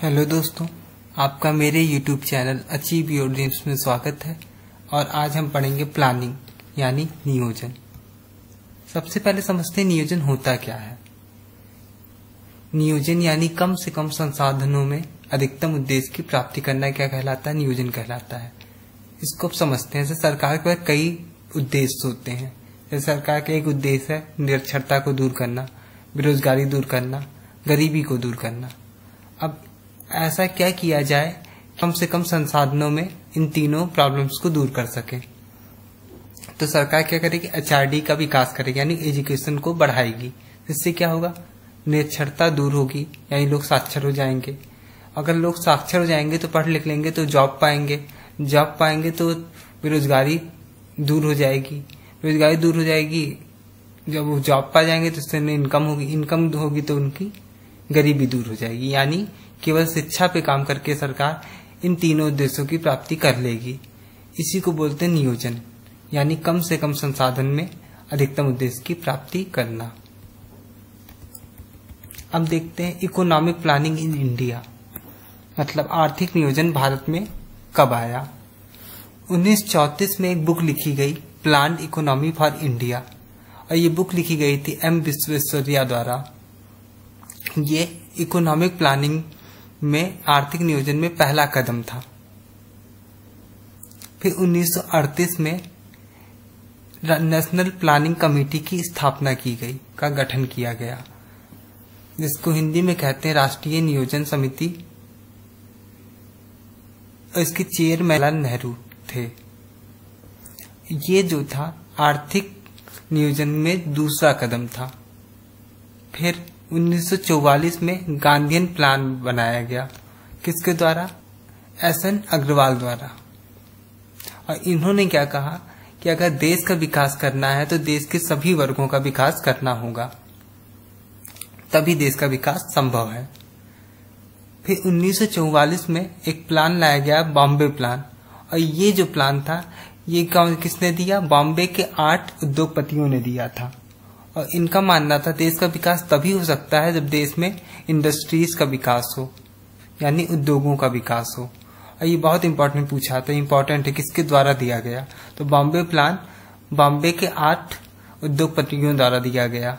Hello दोस्तों, आपका मेरे YouTube channel achieve your dreams में स्वागत है। और आज हम पढ़ेंगे प्लानिंग यानी नियोजन। सबसे पहले समझते हैं नियोजन होता क्या है। नियोजन यानी कम से कम संसाधनों में अधिकतम उद्देश्य की प्राप्ति करना क्या कहलाता है? नियोजन कहलाता है। इसको अब समझते हैं। जैसे सरकार के पास कई उद्देश्य होते हैं। जैसे सरकार का एक उद्देश्य है निरक्षरता को दूर करना, बेरोजगारी दूर करना, गरीबी को दूर करना। अब ऐसा क्या किया जाए कम से कम संसाधनों में इन तीनों प्रॉब्लम्स को दूर कर सके। तो सरकार क्या करेगी? HRD का विकास करेगी यानी एजुकेशन को बढ़ाएगी। इससे क्या होगा? निरक्षरता दूर होगी यानी लोग साक्षर हो जाएंगे। अगर लोग साक्षर हो जाएंगे तो पढ़ लिख लेंगे तो जॉब पाएंगे तो बेरोजगारी दूर हो जाएगी। बेरोजगारी दूर हो जाएगी, जब वो जॉब पा जाएंगे तो उससे इनकम होगी तो उनकी गरीबी दूर हो जाएगी। यानी केवल शिक्षा पे काम करके सरकार इन तीनों उद्देश्यों की प्राप्ति कर लेगी। इसी को बोलते हैं नियोजन, यानी कम से कम संसाधन में अधिकतम उद्देश्य की प्राप्ति करना। अब देखते हैं इकोनॉमिक प्लानिंग इन इंडिया, मतलब आर्थिक नियोजन भारत में कब आया। 1934 में एक बुक लिखी गई, प्लान्ड इकोनॉमी फॉर इंडिया, और ये बुक लिखी गई थी M विश्वेश्वरैया द्वारा। ये इकोनॉमिक प्लानिंग में आर्थिक नियोजन में पहला कदम था। फिर 1938 में नेशनल प्लानिंग कमेटी की स्थापना की गई, का गठन किया गया, जिसको हिंदी में कहते हैं राष्ट्रीय नियोजन समिति। इसके चेयरमैन नेहरू थे। ये जो था आर्थिक नियोजन में दूसरा कदम था। फिर 1944 में गांधीयन प्लान बनाया गया। किसके द्वारा? SN अग्रवाल द्वारा। और इन्होंने क्या कहा कि अगर देश का विकास करना है तो देश के सभी वर्गों का विकास करना होगा, तभी देश का विकास संभव है। फिर 1944 में एक प्लान लाया गया, बॉम्बे प्लान। और ये जो प्लान था ये किसने दिया? बॉम्बे के 8 उद्योगपतियों ने दिया था। और इनका मानना था देश का विकास तभी हो सकता है जब देश में इंडस्ट्रीज का विकास हो, यानी उद्योगों का विकास हो। और ये बहुत इंपॉर्टेंट पूछा था, इंपॉर्टेंट है, किसके द्वारा दिया गया? तो बॉम्बे प्लान बॉम्बे के 8 उद्योगपतियों द्वारा दिया गया।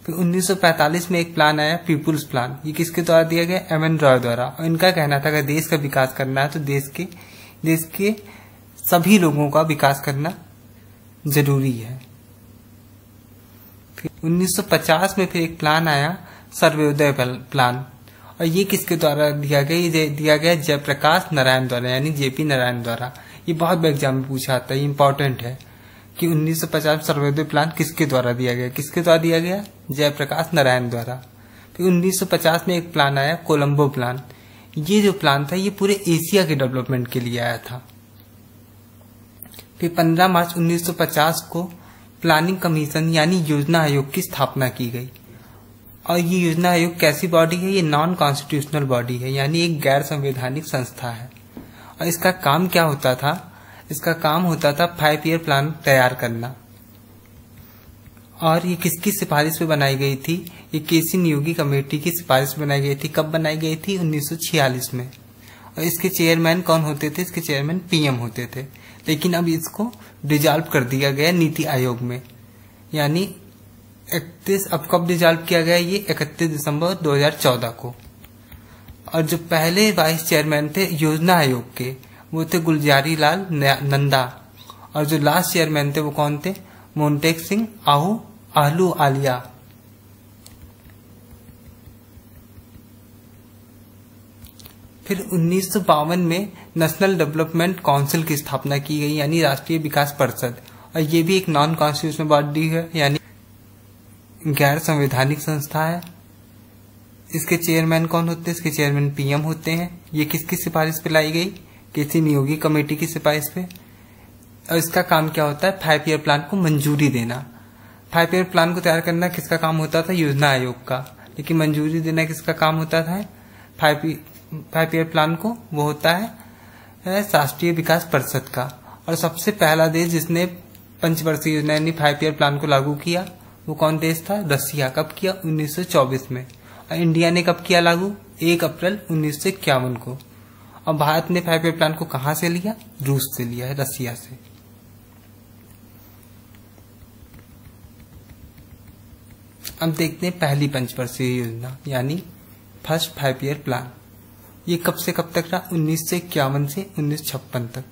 फिर 1945 में एक प्लान आया, पीपुल्स प्लान। ये किसके द्वारा दिया गया? MN रॉय द्वारा। और इनका कहना था अगर देश का विकास करना है तो देश के सभी लोगों का विकास करना जरूरी है। 1950 में फिर एक प्लान आया, सर्वोदय प्लान। और ये किसके द्वारा दिया गया? ये दिया गया जयप्रकाश नारायण द्वारा, यानी JP नारायण द्वारा। ये बहुत एग्जाम में पूछा आता है, इंपॉर्टेंट है कि 1950 सर्वोदय प्लान किसके द्वारा दिया गया? किसके द्वारा दिया गया? जयप्रकाश नारायण द्वारा। फिर 1950 में एक प्लान आया, कोलंबो प्लान। ये जो प्लान था ये पूरे एशिया के डेवलपमेंट के लिए आया था। फिर 15 मार्च 1950 को प्लानिंग कमीशन यानी योजना आयोग की स्थापना की गई। और ये योजना आयोग कैसी बॉडी है? ये नॉन कॉन्स्टिट्यूशनल बॉडी है, यानी एक गैर संवैधानिक संस्था है। और इसका काम क्या होता था? इसका काम होता था 5 ईयर प्लान तैयार करना। और ये किसकी सिफारिश पे बनाई गई थी? ये KC नियोगी कमेटी की सिफारिश पे बनाई गई थी। कब बनाई गई थी? 1946 में। और इसके चेयरमैन कौन होते थे? इसके चेयरमैन PM होते थे। लेकिन अब इसको डिजॉल्व कर दिया गया नीति आयोग में, यानी 31 अब कब डिजॉल्व किया गया? ये 31 दिसंबर 2014 को। और जो पहले वाइस चेयरमैन थे योजना आयोग के, वो थे गुलजारी लाल नंदा। और जो लास्ट चेयरमैन थे वो कौन थे? मोन्टेक सिंह आहलूवालिया। फिर 1952 में नेशनल डेवलपमेंट काउंसिल की स्थापना की गई, यानी राष्ट्रीय विकास परिषद। और ये भी एक नॉन कॉन्स्टिट्यूशनल बॉडी है, यानी गैर संवैधानिक संस्था है। इसके चेयरमैन कौन होते हैं? इसके चेयरमैन PM होते हैं। ये किसकी सिफारिश पे लाई गई? KC नियोगी कमेटी की सिफारिश पे। और इसका काम क्या होता है? 5 ईयर प्लान को मंजूरी देना। 5 ईयर प्लान को तैयार करना किसका काम होता था? योजना आयोग का। लेकिन मंजूरी देना किसका काम होता था? 5 ईयर प्लान को वो होता है राष्ट्रीय विकास परिषद का। और सबसे पहला देश जिसने पंचवर्षीय योजना यानी 5 ईयर प्लान को लागू किया वो कौन देश था? रसिया। कब किया? 1924 में। और इंडिया ने कब किया लागू? 1 अप्रैल 1951 को। और भारत ने 5 ईयर प्लान को कहां से लिया? रूस से लिया है, रसिया से। अब देखते हैं पहली पंचवर्षीय योजना यानी फर्स्ट 5 ईयर प्लान। ये कब से कब तक रहा? 1951 से 1956 तक।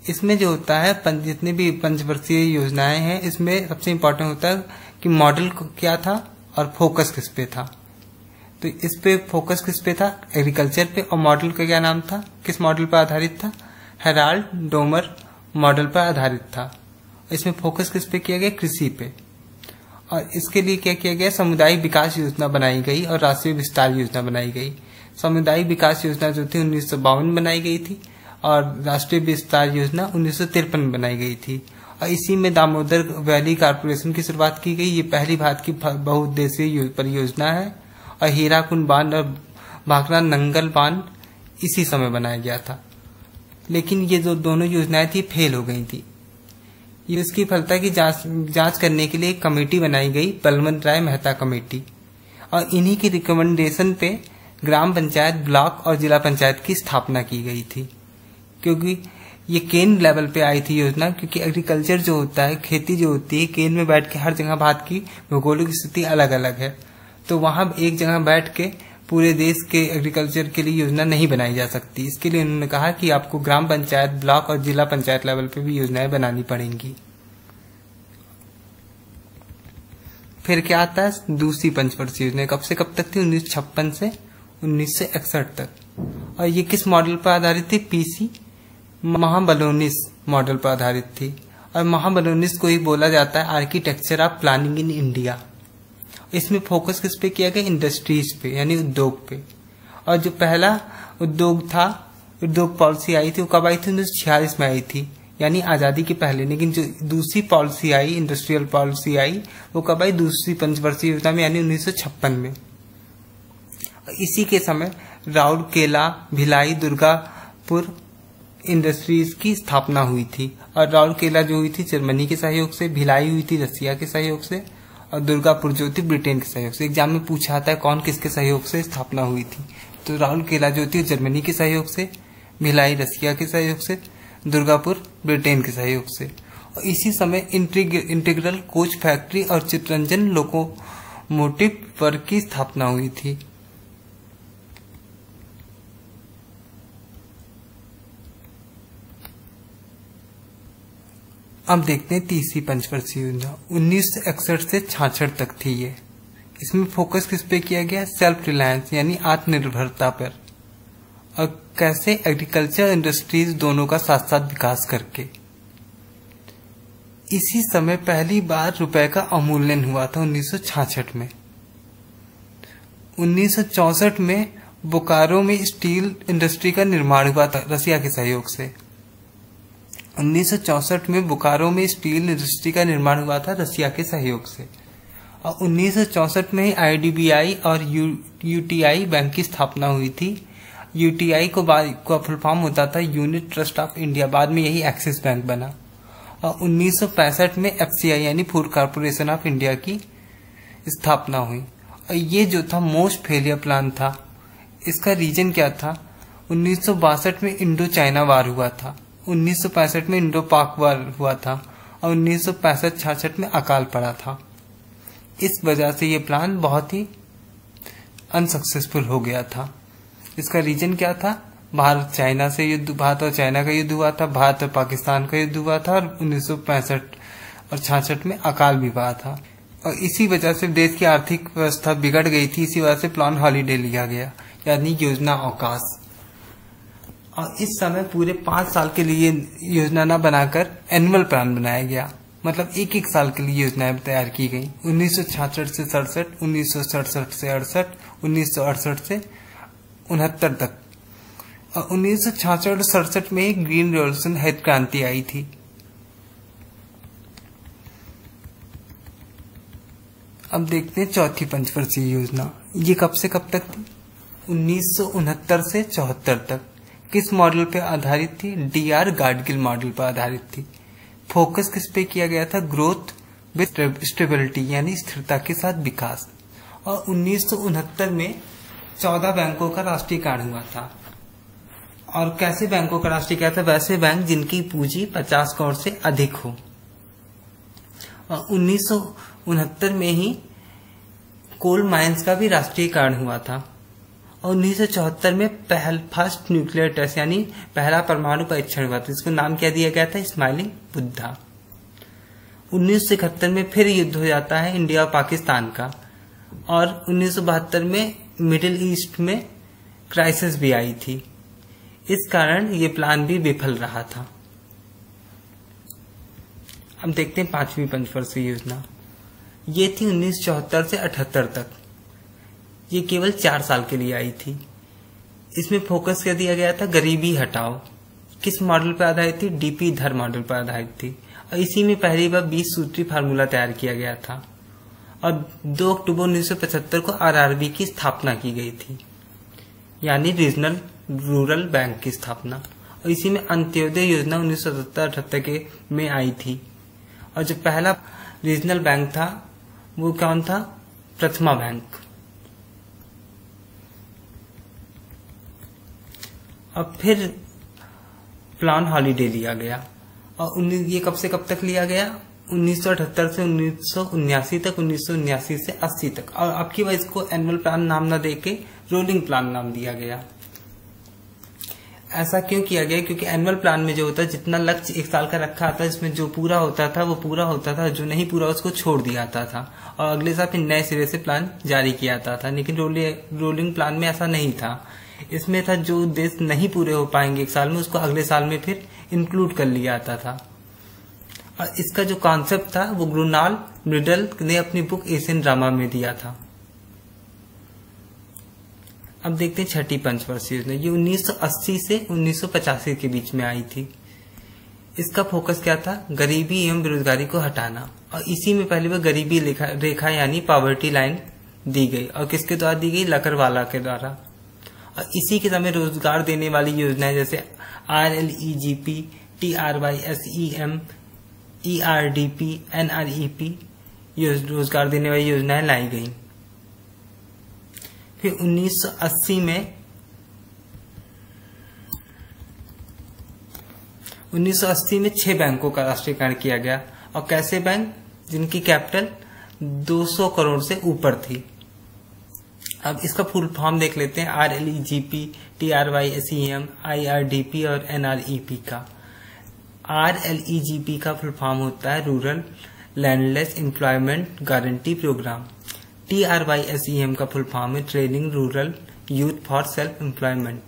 इसमें जो होता है जितने भी पंचवर्षीय योजनाएं हैं, इसमें सबसे इम्पोर्टेंट होता है कि मॉडल क्या था और फोकस किस पे था। तो इस पे फोकस किस पे था? एग्रीकल्चर पे। और मॉडल का क्या नाम था? किस मॉडल पर आधारित था? हेराल्ड डोमर मॉडल पर आधारित था। इसमें फोकस किस पे किया गया? कृषि पे। और इसके लिए क्या किया गया? सामुदायिक विकास योजना बनाई गई और राष्ट्रीय विस्तार योजना बनाई गई। सामुदायिक विकास योजना जो थी 1952 में बनाई गई थी और राष्ट्रीय विस्तार योजना 1953 में बनाई गई थी। और इसी में दामोदर वैली कारपोरेशन की शुरुआत की गई। ये पहली भारत की बहुउद्देशीय परियोजना है। और हीराकुंड बांध और भाखड़ा नंगल बांध इसी समय बनाया गया था। लेकिन ये जो दोनों योजनाएं थी फेल हो गई थी। ये इसकी फलता की जांच करने के लिए एक कमेटी बनाई गई, बलवंत राय मेहता कमेटी। और इन्हीं की रिकमेंडेशन पे ग्राम पंचायत, ब्लॉक और जिला पंचायत की स्थापना की गई थी। क्योंकि ये केंद्र लेवल पे आई थी योजना, क्योंकि एग्रीकल्चर जो होता है, खेती जो होती है, केंद्र में बैठ के हर जगह भारत की भौगोलिक स्थिति अलग अलग है। तो वहां एक जगह बैठ के पूरे देश के एग्रीकल्चर के लिए योजना नहीं बनाई जा सकती। इसके लिए उन्होंने कहा कि आपको ग्राम पंचायत, ब्लॉक और जिला पंचायत लेवल पे भी योजनाएं बनानी पड़ेंगी। फिर क्या आता है? दूसरी पंचवर्षीय योजना कब से कब तक थी? 1956 से 1961 तक। और ये किस मॉडल पर आधारित थी? पीसी महाबलोनिस मॉडल पर आधारित थी। और महाबलोनिस को ही बोला जाता है architecture of planning in India. इसमें फोकस किस पे किया गया? इंडस्ट्रीज पे यानी उद्योग पे। और जो पहला उद्योग था, उद्योग पॉलिसी आई थी, वो कब आई थी? 1946 में आई थी, यानी आजादी के पहले। लेकिन जो दूसरी पॉलिसी आई, इंडस्ट्रियल पॉलिसी आई, वो कब आई? दूसरी पंचवर्षीय योजना में, यानी 1956 में। इसी के समय राउरकेला, भिलाई, दुर्गापुर इंडस्ट्रीज की स्थापना हुई थी। और राउरकेला जो हुई थी जर्मनी के सहयोग से, भिलाई हुई थी रसिया के सहयोग से, और दुर्गापुर जो थी ब्रिटेन के सहयोग से। एग्जाम में पूछा था कौन किसके सहयोग से स्थापना हुई थी। तो राउरकेला जो थी जर्मनी के सहयोग से, भिलाई रसिया के सहयोग से, दुर्गापुर ब्रिटेन के सहयोग से। और इसी समय इंटीग्रल कोच फैक्ट्री और चितरंजन लोकोमोटिव वर्क की स्थापना हुई थी। अब देखते हैं तीसरी पंचवर्षीय योजना। 1961 से 66 तक थी ये। इसमें फोकस किस पे किया गया? सेल्फ रिलायंस यानी आत्मनिर्भरता पर। और कैसे? एग्रीकल्चर इंडस्ट्रीज दोनों का साथ साथ विकास करके। इसी समय पहली बार रुपए का अवमूल्यन हुआ था 1966 में। 1964 में बोकारो में स्टील इंडस्ट्री का निर्माण हुआ था रसिया के सहयोग से। 1964 में बोकारो में स्टील इंडस्ट्री का निर्माण हुआ था रसिया के सहयोग से। और 1964 में ही आईडीबीआई और यूटीआई बैंक की स्थापना हुई थी। यूटीआई को फुल फॉर्म होता था यूनिट ट्रस्ट ऑफ इंडिया, बाद में यही एक्सिस बैंक बना। और 1965 में एफसीआई यानी फूड कॉर्पोरेशन ऑफ इंडिया की स्थापना हुई। और ये जो था मोस्ट फेलियर प्लान था। इसका रीजन क्या था? 1962 में इंडो चाइना वार हुआ था, 1965 में इंडो पाक वार हुआ था और 1965-66 में अकाल पड़ा था। इस वजह से ये प्लान बहुत ही अनसक्सेसफुल हो गया था। इसका रीजन क्या था? भारत और चाइना का युद्ध हुआ था, भारत और पाकिस्तान का युद्ध हुआ था, और 1965 और 66 में अकाल भी हुआ था। और इसी वजह से देश की आर्थिक व्यवस्था बिगड़ गई थी। इसी वजह से प्लान हॉलीडे लिया गया, यानी योजना अवकाश। और इस समय पूरे 5 साल के लिए योजना न बनाकर एनुअल प्लान बनाया गया, मतलब एक एक साल के लिए योजनाएं तैयार की गई। 1966 से 67, 1967 से 68, 1968 से 69 तक। और 1966 और 67 में ही ग्रीन रेवोल्यूशन हरित क्रांति आई थी। अब देखते हैं चौथी पंचवर्षीय योजना। ये कब से कब तक थी? 1969 से 74 तक। किस मॉडल पे आधारित थी? डीआर गाडगिल मॉडल पर आधारित थी। फोकस किस पे किया गया था? ग्रोथ विद स्टेबिलिटी यानी स्थिरता के साथ विकास। और 1969 में 14 बैंकों का राष्ट्रीयकरण हुआ था। और कैसे बैंकों का राष्ट्रीयकरण था? वैसे बैंक जिनकी पूंजी 50 करोड़ से अधिक हो। और 1969 में ही कोल माइंस का भी राष्ट्रीयकरण हुआ था। और 1974 में फर्स्ट न्यूक्लियर टेस्ट यानी पहला परमाणु परीक्षण हुआ था, इसको नाम क्या दिया गया था? स्माइलिंग बुद्धा। 1971 में फिर युद्ध हो जाता है इंडिया और पाकिस्तान का। और 1972 में मिडिल ईस्ट में क्राइसिस भी आई थी। इस कारण ये प्लान भी विफल रहा था। अब देखते हैं 5वीं पंचवर्षीय योजना। ये थी 1974 से 78 तक। ये केवल 4 साल के लिए आई थी। इसमें फोकस कर दिया गया था गरीबी हटाओ। किस मॉडल पर आधारित थी? डीपी धर मॉडल पर आधारित थी। और इसी में पहली बार 20 सूत्री फार्मूला तैयार किया गया था। और 2 अक्टूबर 1975 को आरआरबी की स्थापना की गई थी, यानी रीजनल रूरल बैंक की स्थापना। और इसी में अंत्योदय योजना 1977-78 के में आई थी। और जो पहला रीजनल बैंक था वो कौन था? प्रथमा बैंक। अब फिर प्लान हॉलीडे लिया गया। और ये कब से कब तक लिया गया? 1978 से 1979 तक, 1979 से 80 तक। और अब की बार इसको एनुअल प्लान नाम न देके रोलिंग प्लान नाम दिया गया। ऐसा क्यों किया गया? क्योंकि एनुअल प्लान में जो होता है, जितना लक्ष्य 1 साल का रखा आता है, इसमें जो पूरा होता था वो पूरा होता था, जो नहीं पूरा उसको छोड़ दिया जाता था और अगले साल फिर नए सिरे से प्लान जारी किया जाता था। लेकिन रोलिंग प्लान में ऐसा नहीं था। इसमें था जो उद्देश्य नहीं पूरे हो पाएंगे 1 साल में, उसको अगले साल में फिर इंक्लूड कर लिया जाता था। और इसका जो कॉन्सेप्ट था वो ग्रुनाल मिडल ने अपनी बुक एशियन ड्रामा में दिया था। अब देखते हैं 6ठी पंचवर्षीय योजना। ये 1980 से 1985 के बीच में आई थी। इसका फोकस क्या था? गरीबी एवं बेरोजगारी को हटाना। और इसी में पहली बार गरीबी रेखा यानी पॉवर्टी लाइन दी गई। और किसके द्वारा दी गई? लकरवाला के द्वारा। और इसी के समय रोजगार देने वाली योजनाएं जैसे RLEGP, TRYSEM, ERDP, NREP रोजगार देने वाली योजनाएं लाई गई। फिर 1980 में 6 बैंकों का राष्ट्रीयकरण किया गया। और कैसे बैंक? जिनकी कैपिटल 200 करोड़ से ऊपर थी। अब इसका फुल फॉर्म देख लेते हैं। RLEGP, TRYSEM, IRDP और NREP का। RLEGP का फुल फॉर्म होता है rural landless employment guarantee programme. TRYSEM का फुल फॉर्म है training rural youth for self employment.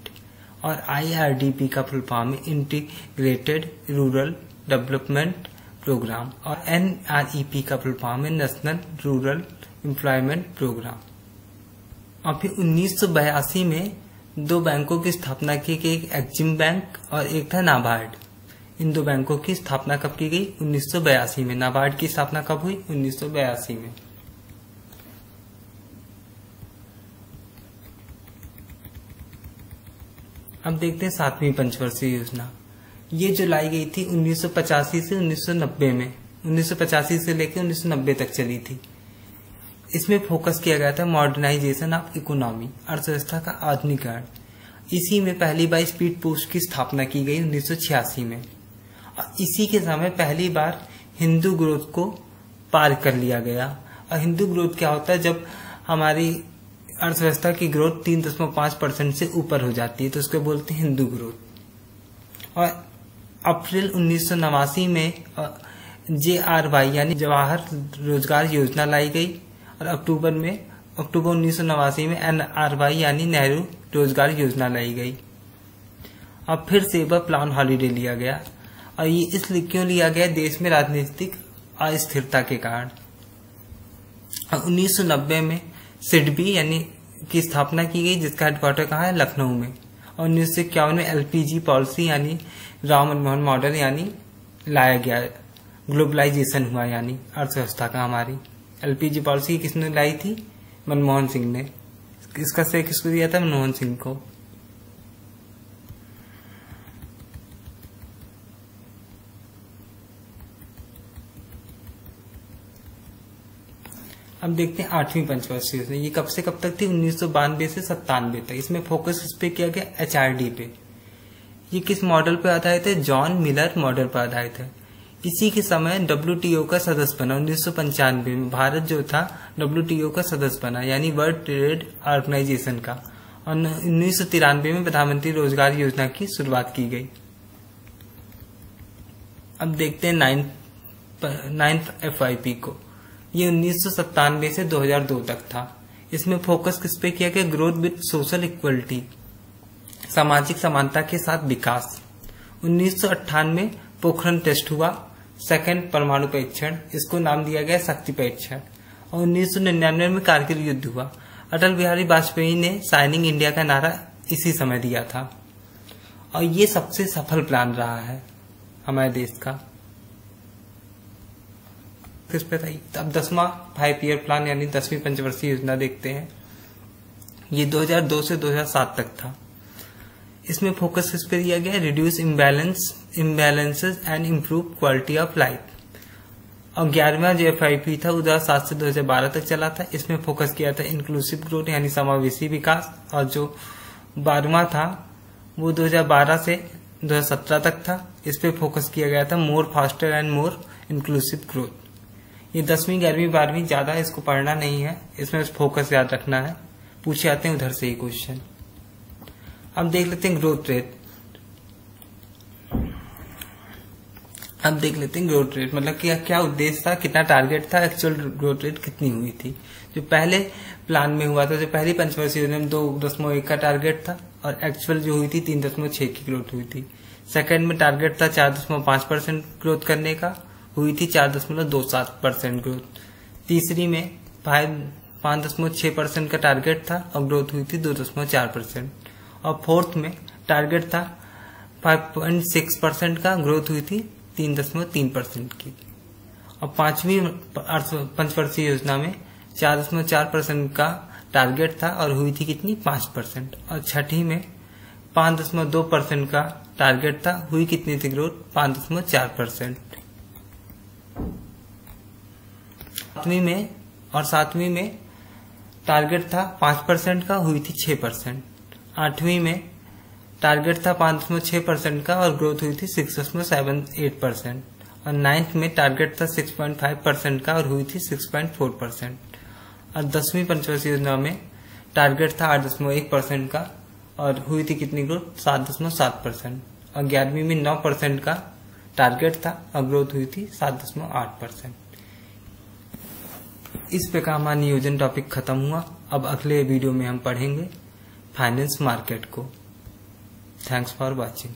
और IRDP का फुल फॉर्म है इंटीग्रेटेड रूरल डेवलपमेंट प्रोग्राम। और NREP का फुल फॉर्म है नेशनल रूरल एम्प्लॉयमेंट प्रोग्राम। और फिर 1982 में 2 बैंकों की स्थापना की गई, एक एक्जिम बैंक और एक था नाबार्ड। इन 2 बैंकों की स्थापना कब की गई? 1982 में। नाबार्ड की स्थापना कब हुई? 1982 में। अब देखते हैं 7वीं पंचवर्षीय योजना। ये जो लाई गई थी 1985 से 1990 में, 1985 से लेकर 1990 तक चली थी। इसमें फोकस किया गया था मॉडर्नाइजेशन ऑफ इकोनॉमी, अर्थव्यवस्था का आधुनिकीकरण। इसी में पहली बार स्पीड पोस्ट की स्थापना की गई 1986 में। और इसी के समय पहली बार हिंदू ग्रोथ को पार कर लिया गया। और हिंदू ग्रोथ क्या होता है? जब हमारी अर्थव्यवस्था की ग्रोथ 3.5% से ऊपर हो जाती है तो उसको बोलते हैं हिंदू ग्रोथ। और अप्रैल 1989 में JRY यानी जवाहर रोजगार योजना लाई गई। और अक्टूबर 1989 में NRY यानी नेहरू रोजगार योजना लाई गई। अब फिर से वह प्लान हॉलीडे लिया गया। और ये इसलिए क्यों लिया गया? देश में राजनीतिक अस्थिरता के कारण। 1990 में सिडबी यानी की स्थापना की गई, जिसका हेडक्वार्टर कहाँ है? लखनऊ में। और 1951 में LPG पॉलिसी यानी राव मनमोहन मॉडल यानी लाया गया। ग्लोबलाइजेशन हुआ यानी अर्थव्यवस्था का हमारी। LPG पॉलिसी किसने लाई थी? मनमोहन सिंह ने। इसका श्रेय किसको दिया था? मनमोहन सिंह को। अब देखते हैं 8वीं पंचवर्षीय योजना। ये कब से कब तक थी? 1992 से 97 तक। इसमें फोकस इस पे किया गया HRD पे। ये किस मॉडल पे आधारित है? जॉन मिलर मॉडल पर आधारित है। इसी के समय WTO का सदस्य बना। 1995 में भारत जो था WTO का सदस्य बना, यानी वर्ल्ड ट्रेड ऑर्गेनाइजेशन का। और 1993 में प्रधानमंत्री रोजगार योजना की शुरुआत की गई। अब देखते हैं 9th FYP को। ये 1997 से 2002 तक था। इसमें फोकस किस पे किया गया? ग्रोथ विद सोशल इक्वलिटी, सामाजिक समानता के साथ विकास। 1998 में पोखरण टेस्ट हुआ, सेकंड परमाणु परीक्षण, इसको नाम दिया गया शक्ति परीक्षण। और 1999 में कारगिल युद्ध हुआ। अटल बिहारी वाजपेयी ने साइनिंग इंडिया का नारा इसी समय दिया था। और ये सबसे सफल प्लान रहा है हमारे देश का। किस पे था? अब 10वां 5 ईयर प्लान यानी 10वीं पंचवर्षीय योजना देखते हैं। ये 2002 से 2007 तक था। इसमें फोकस किस पे दिया गया? Reduce imbalances and improve quality of life. और 11वां जो FYP था 2007 से 2012 तक चला था। इसमें फोकस किया था इंक्लूसिव ग्रोथ यानी समावेशी विकास। और जो 12वां था वो 2012 से 2017 तक था। इस पे फोकस किया गया था more faster and more inclusive growth. ये 10वीं 11वीं 12वीं ज्यादा इसको पढ़ना नहीं है, इसमें फोकस याद रखना है। पूछे आते हैं उधर से ही क्वेश्चन। अब देख लेते हैं ग्रोथ रेट। अब देख लेते हैं ग्रोथ रेट मतलब क्या उद्देश्य था, कितना टारगेट था, एक्चुअल ग्रोथ रेट कितनी हुई थी। जो पहले प्लान में हुआ था, जो पहली पंचवर्षीय योजना में 2.1 का टारगेट था और एक्चुअल जो हुई थी 3.6 की ग्रोथ हुई थी। सेकंड में टारगेट था 4.5% ग्रोथ करने का, हुई थी 4.27% ग्रोथ। तीसरी में 5.6% का टारगेट था और ग्रोथ हुई थी 2.4%। और फोर्थ में टारगेट था 5.6% का, ग्रोथ हुई थी 3.3% की। और 5वीं पंचवर्षीय योजना में 4.4% का टारगेट था और हुई थी कितनी? 5%। और छठी में 5.2% का टारगेट था, हुई कितनी थी ग्रोथ? 5.4%। सातवीं में टारगेट था 5% का, हुई थी 6%। 8वीं में टारगेट था 5.6% का और ग्रोथ हुई थी 6.78%। और 9th में टारगेट था 6.5% का और हुई थी 6.4%। और 10वीं पंचवर्षीय योजना में टारगेट था 8.1% का और हुई थी कितनी ग्रोथ? 7.7%। और 11वीं में 9% का टारगेट था और ग्रोथ हुई थी 7.8%। इस प्रकार हमारा नियोजन टॉपिक खत्म हुआ। अब अगले वीडियो में हम पढ़ेंगे फाइनेंस मार्केट को। Thanks for watching.